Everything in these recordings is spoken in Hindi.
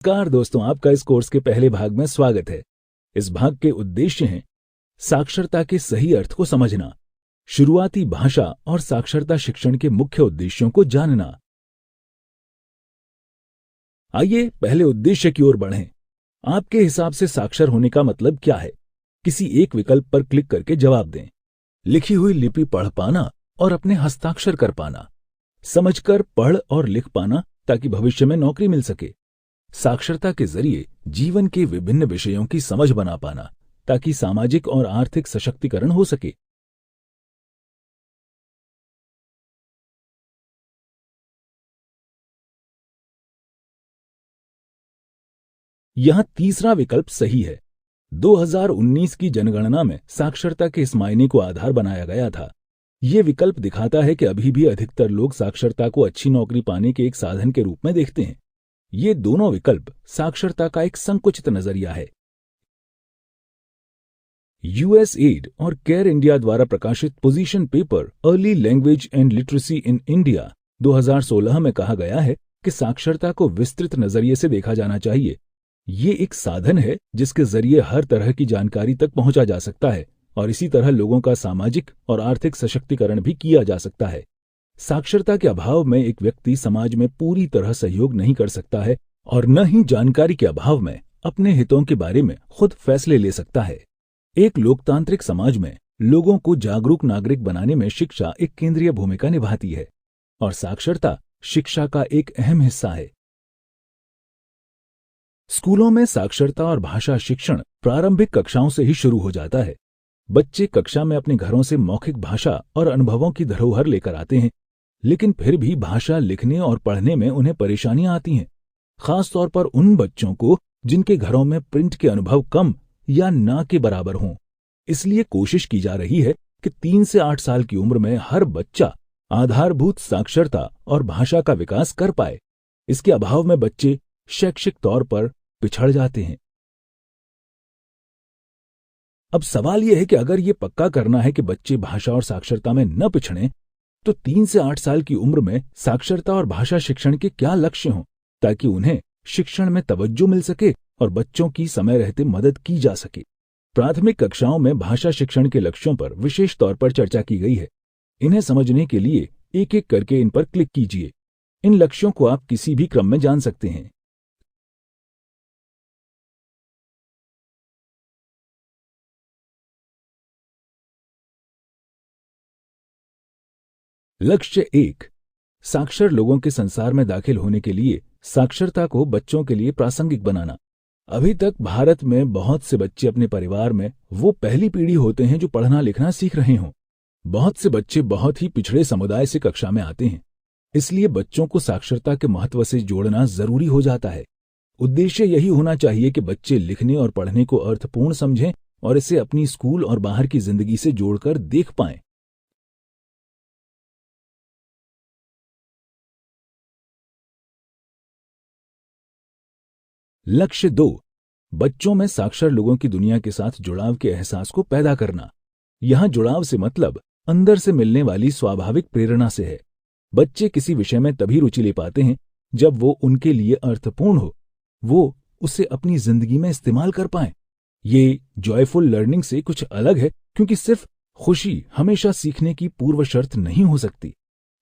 नमस्कार दोस्तों, आपका इस कोर्स के पहले भाग में स्वागत है। इस भाग के उद्देश्य हैं साक्षरता के सही अर्थ को समझना, शुरुआती भाषा और साक्षरता शिक्षण के मुख्य उद्देश्यों को जानना। आइए पहले उद्देश्य की ओर बढ़ें। आपके हिसाब से साक्षर होने का मतलब क्या है? किसी एक विकल्प पर क्लिक करके जवाब दें। लिखी हुई लिपि पढ़ पाना और अपने हस्ताक्षर कर पाना, समझकर पढ़ और लिख पाना ताकि भविष्य में नौकरी मिल सके, साक्षरता के जरिए जीवन के विभिन्न विषयों की समझ बना पाना ताकि सामाजिक और आर्थिक सशक्तिकरण हो सके। यहां तीसरा विकल्प सही है। 2019 की जनगणना में साक्षरता के इस मायने को आधार बनाया गया था। ये विकल्प दिखाता है कि अभी भी अधिकतर लोग साक्षरता को अच्छी नौकरी पाने के एक साधन के रूप में देखते हैं। ये दोनों विकल्प साक्षरता का एक संकुचित नजरिया है। यूएसएड और केयर इंडिया द्वारा प्रकाशित position paper early language and literacy in India 2016 में कहा गया है कि साक्षरता को विस्तृत नजरिए से देखा जाना चाहिए। ये एक साधन है जिसके जरिए हर तरह की जानकारी तक पहुंचा जा सकता है और इसी तरह लोगों का सामाजिक और आर्थिक सशक्तिकरण भी किया जा सकता है। साक्षरता के अभाव में एक व्यक्ति समाज में पूरी तरह सहयोग नहीं कर सकता है और न ही जानकारी के अभाव में अपने हितों के बारे में खुद फैसले ले सकता है। एक लोकतांत्रिक समाज में लोगों को जागरूक नागरिक बनाने में शिक्षा एक केंद्रीय भूमिका निभाती है और साक्षरता शिक्षा का एक अहम हिस्सा है। स्कूलों में साक्षरता और भाषा शिक्षण प्रारंभिक कक्षाओं से ही शुरू हो जाता है। बच्चे कक्षा में अपने घरों से मौखिक भाषा और अनुभवों की धरोहर लेकर आते हैं, लेकिन फिर भी भाषा लिखने और पढ़ने में उन्हें परेशानियां आती हैं, खास तौर पर उन बच्चों को जिनके घरों में प्रिंट के अनुभव कम या ना के बराबर हों। इसलिए कोशिश की जा रही है कि 3 से 8 साल की उम्र में हर बच्चा आधारभूत साक्षरता और भाषा का विकास कर पाए। इसके अभाव में बच्चे शैक्षिक तौर पर पिछड़ जाते हैं। अब सवाल यह है कि अगर ये पक्का करना है कि बच्चे भाषा और साक्षरता में न पिछड़ें, तो 3 से 8 साल की उम्र में साक्षरता और भाषा शिक्षण के क्या लक्ष्य हों ताकि उन्हें शिक्षण में तवज्जो मिल सके और बच्चों की समय रहते मदद की जा सके। प्राथमिक कक्षाओं में भाषा शिक्षण के लक्ष्यों पर विशेष तौर पर चर्चा की गई है। इन्हें समझने के लिए एक एक करके इन पर क्लिक कीजिए। इन लक्ष्यों को आप किसी भी क्रम में जान सकते हैं। लक्ष्य 1, साक्षर लोगों के संसार में दाखिल होने के लिए साक्षरता को बच्चों के लिए प्रासंगिक बनाना। अभी तक भारत में बहुत से बच्चे अपने परिवार में वो पहली पीढ़ी होते हैं जो पढ़ना लिखना सीख रहे हों। बहुत से बच्चे बहुत ही पिछड़े समुदाय से कक्षा में आते हैं, इसलिए बच्चों को साक्षरता के महत्व से जोड़ना जरूरी हो जाता है। उद्देश्य यही होना चाहिए कि बच्चे लिखने और पढ़ने को अर्थपूर्ण समझें और इसे अपनी स्कूल और बाहर की जिंदगी से जोड़कर देख पाएं। लक्ष्य 2, बच्चों में साक्षर लोगों की दुनिया के साथ जुड़ाव के एहसास को पैदा करना। यहां जुड़ाव से मतलब अंदर से मिलने वाली स्वाभाविक प्रेरणा से है। बच्चे किसी विषय में तभी रुचि ले पाते हैं जब वो उनके लिए अर्थपूर्ण हो, वो उसे अपनी जिंदगी में इस्तेमाल कर पाएं। ये जॉयफुल लर्निंग से कुछ अलग है, क्योंकि सिर्फ खुशी हमेशा सीखने की पूर्व शर्त नहीं हो सकती,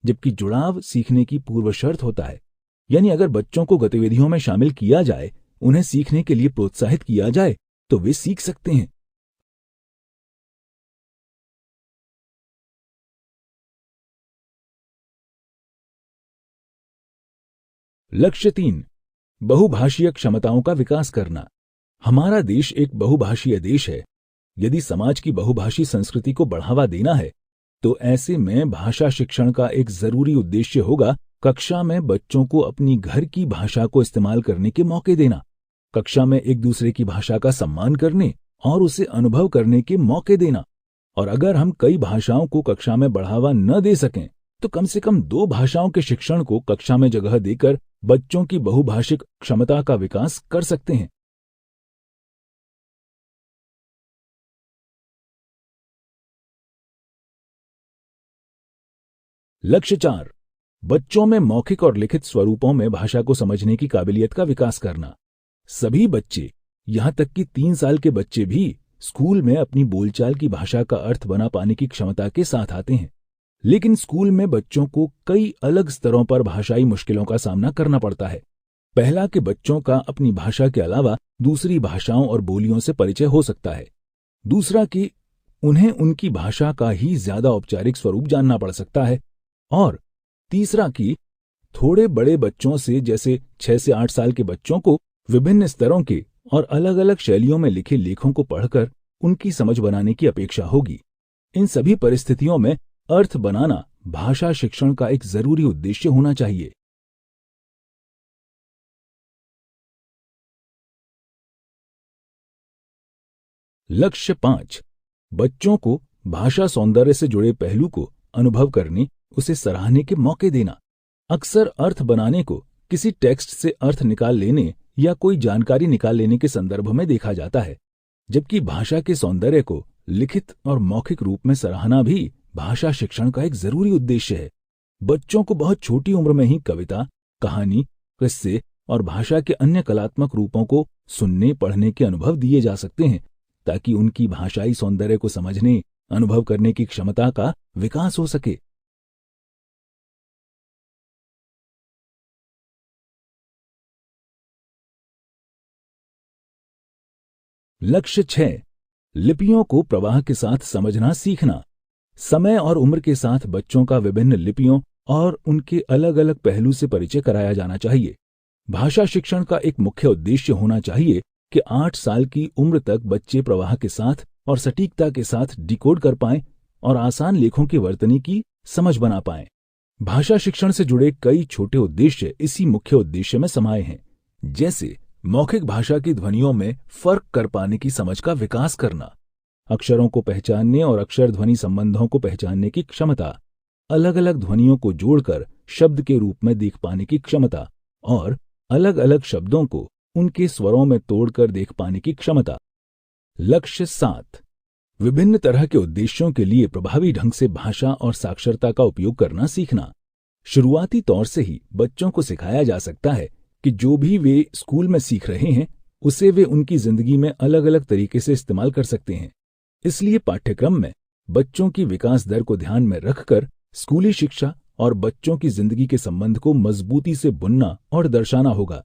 जबकि जुड़ाव सीखने की पूर्व शर्त होता है। यानी अगर बच्चों को गतिविधियों में शामिल किया जाए, उन्हें सीखने के लिए प्रोत्साहित किया जाए, तो वे सीख सकते हैं। लक्ष्य 3, बहुभाषीय क्षमताओं का विकास करना। हमारा देश एक बहुभाषीय देश है। यदि समाज की बहुभाषी संस्कृति को बढ़ावा देना है, तो ऐसे में भाषा शिक्षण का एक जरूरी उद्देश्य होगा कक्षा में बच्चों को अपनी घर की भाषा को इस्तेमाल करने के मौके देना, कक्षा में एक दूसरे की भाषा का सम्मान करने और उसे अनुभव करने के मौके देना। और अगर हम कई भाषाओं को कक्षा में बढ़ावा न दे सकें, तो कम से कम 2 भाषाओं के शिक्षण को कक्षा में जगह देकर बच्चों की बहुभाषिक क्षमता का विकास कर सकते हैं। लक्ष्य 4, बच्चों में मौखिक और लिखित स्वरूपों में भाषा को समझने की काबिलियत का विकास करना। सभी बच्चे, यहाँ तक कि 3 साल के बच्चे भी स्कूल में अपनी बोलचाल की भाषा का अर्थ बना पाने की क्षमता के साथ आते हैं। लेकिन स्कूल में बच्चों को कई अलग स्तरों पर भाषाई मुश्किलों का सामना करना पड़ता है। पहला कि बच्चों का अपनी भाषा के अलावा दूसरी भाषाओं और बोलियों से परिचय हो सकता है। दूसरा कि उन्हें उनकी भाषा का ही ज्यादा औपचारिक स्वरूप जानना पड़ सकता है। और तीसरा कि थोड़े बड़े बच्चों से, जैसे 6 से 8 साल के बच्चों को, विभिन्न स्तरों के और अलग अलग शैलियों में लिखे लेखों को पढ़कर उनकी समझ बनाने की अपेक्षा होगी। इन सभी परिस्थितियों में अर्थ बनाना भाषा शिक्षण का एक जरूरी उद्देश्य होना चाहिए। लक्ष्य 5, बच्चों को भाषा सौंदर्य से जुड़े पहलू को अनुभव करने, उसे सराहने के मौके देना। अक्सर अर्थ बनाने को किसी टेक्स्ट से अर्थ निकाल लेने या कोई जानकारी निकाल लेने के संदर्भ में देखा जाता है, जबकि भाषा के सौंदर्य को लिखित और मौखिक रूप में सराहना भी भाषा शिक्षण का एक जरूरी उद्देश्य है। बच्चों को बहुत छोटी उम्र में ही कविता, कहानी, किस्से और भाषा के अन्य कलात्मक रूपों को सुनने पढ़ने के अनुभव दिए जा सकते हैं, ताकि उनकी भाषाई सौंदर्य को समझने, अनुभव करने की क्षमता का विकास हो सके। लक्ष्य 6, लिपियों को प्रवाह के साथ समझना सीखना। समय और उम्र के साथ बच्चों का विभिन्न लिपियों और उनके अलग अलग पहलू से परिचय कराया जाना चाहिए। भाषा शिक्षण का एक मुख्य उद्देश्य होना चाहिए कि 8 साल की उम्र तक बच्चे प्रवाह के साथ और सटीकता के साथ डिकोड कर पाएं और आसान लेखों की वर्तनी की समझ बना पाएं। भाषा शिक्षण से जुड़े कई छोटे उद्देश्य इसी मुख्य उद्देश्य में समाये हैं, जैसे मौखिक भाषा की ध्वनियों में फर्क कर पाने की समझ का विकास करना, अक्षरों को पहचानने और अक्षर ध्वनि संबंधों को पहचानने की क्षमता, अलग अलग ध्वनियों को जोड़कर शब्द के रूप में देख पाने की क्षमता और अलग अलग शब्दों को उनके स्वरों में तोड़कर देख पाने की क्षमता। लक्ष्य 7, विभिन्न तरह के उद्देश्यों के लिए प्रभावी ढंग से भाषा और साक्षरता का उपयोग करना सीखना। शुरुआती तौर से ही बच्चों को सिखाया जा सकता है कि जो भी वे स्कूल में सीख रहे हैं उसे वे उनकी जिंदगी में अलग अलग तरीके से इस्तेमाल कर सकते हैं। इसलिए पाठ्यक्रम में बच्चों की विकास दर को ध्यान में रखकर स्कूली शिक्षा और बच्चों की जिंदगी के संबंध को मजबूती से बुनना और दर्शाना होगा।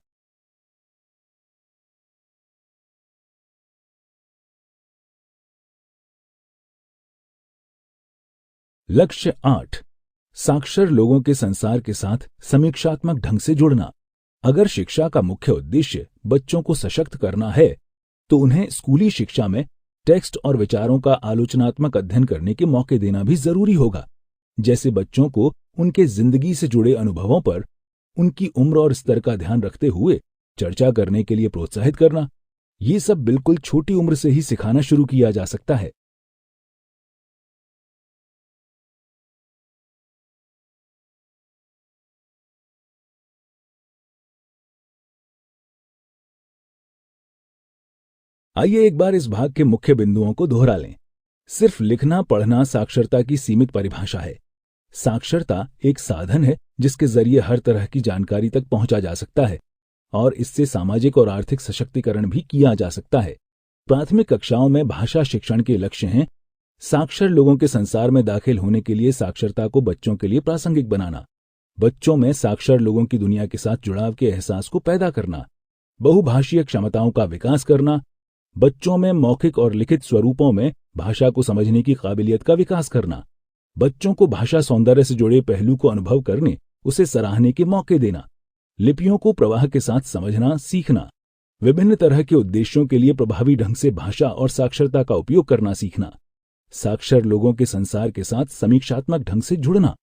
लक्ष्य 8, साक्षर लोगों के संसार के साथ समीक्षात्मक ढंग से जुड़ना। अगर शिक्षा का मुख्य उद्देश्य बच्चों को सशक्त करना है, तो उन्हें स्कूली शिक्षा में टेक्स्ट और विचारों का आलोचनात्मक अध्ययन करने के मौके देना भी जरूरी होगा, जैसे बच्चों को उनके जिंदगी से जुड़े अनुभवों पर उनकी उम्र और स्तर का ध्यान रखते हुए चर्चा करने के लिए प्रोत्साहित करना। ये सब बिल्कुल छोटी उम्र से ही सिखाना शुरू किया जा सकता है। आइए एक बार इस भाग के मुख्य बिंदुओं को दोहरा लें। सिर्फ लिखना पढ़ना साक्षरता की सीमित परिभाषा है। साक्षरता एक साधन है जिसके जरिए हर तरह की जानकारी तक पहुंचा जा सकता है और इससे सामाजिक और आर्थिक सशक्तिकरण भी किया जा सकता है। प्राथमिक कक्षाओं में भाषा शिक्षण के लक्ष्य हैं साक्षर लोगों के संसार में दाखिल होने के लिए साक्षरता को बच्चों के लिए प्रासंगिक बनाना, बच्चों में साक्षर लोगों की दुनिया के साथ जुड़ाव के एहसास को पैदा करना, बहुभाषीय क्षमताओं का विकास करना, बच्चों में मौखिक और लिखित स्वरूपों में भाषा को समझने की काबिलियत का विकास करना, बच्चों को भाषा सौंदर्य से जुड़े पहलू को अनुभव करने, उसे सराहने के मौके देना, लिपियों को प्रवाह के साथ समझना सीखना, विभिन्न तरह के उद्देश्यों के लिए प्रभावी ढंग से भाषा और साक्षरता का उपयोग करना सीखना, साक्षर लोगों के संसार के साथ समीक्षात्मक ढंग से जुड़ना।